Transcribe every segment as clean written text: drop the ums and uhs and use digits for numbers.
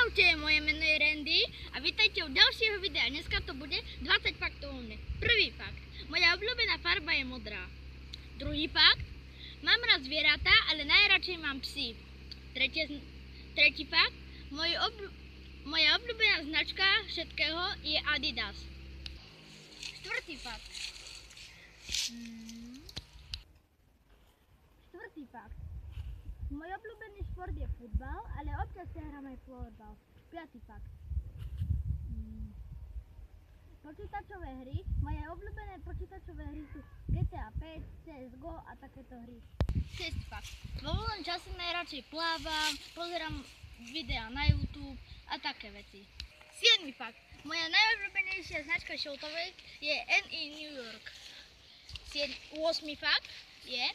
Čaute, moje meno je Randy a vítajte u ďalšieho videa. Dneska to bude 20 faktov o mne. Prvý fakt. Moja obľúbená farba je modrá. Druhý fakt. Mám rád zvieratá, ale najradšej mám psy. Tretí fakt. Moja obľúbená značka všetkého je Adidas. Štvrtý fakt. Môj obľúbený šport je futbal, ale občas sa hrám aj florbal. Piatý fakt. Počítačové hry. Moje obľúbené počítačové hry sú GTA 5, CSGO a takéto hry. Šiestý fakt. Vo voľnom čase najradšej plávam, pozerám videá na YouTube a také veci. Siedmy fakt. Moja najobľúbenejšia značka šiltovej je NE New York. 8. fakt je: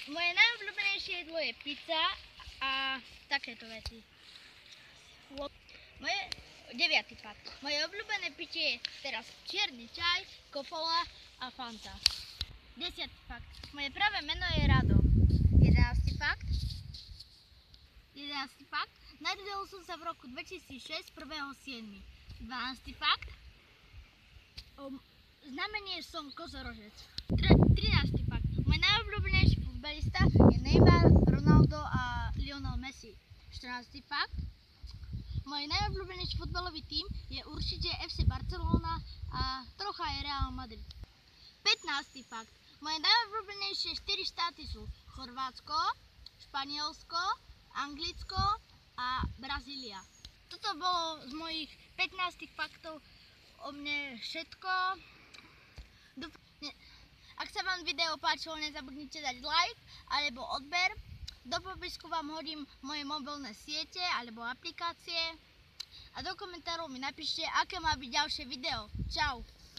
moje najobľúbenejšie jedlo je pizza a takéto veci. 9. fakt. Moje obľúbené pitie je teraz čierny čaj, kofola a fanta. 10. fakt. Moje pravé meno je Rado. 11. fakt. Narodil som sa v roku 2006, 1.7. 12. fakt. Znamenie som kozorožec. 13. fakt. Môj najobľúbenejší futbalista je Neymar, Ronaldo a Lionel Messi. 14. fakt. Môj najobľúbenejší futbalový tím je určite FC Barcelona a trocha je Real Madrid. 15. fakt. Moje najobľúbenejšie 4 štáty sú Chorvátsko, Španielsko, Anglicko a Brazília. Toto bolo z mojich 15 faktov o mne všetko. Ak sa vám video páčilo, nezabudnite dať like alebo odber. Do popisku vám hodím moje mobilné siete alebo aplikácie a do komentárov mi napíšte, aké má byť ďalšie video. Čau!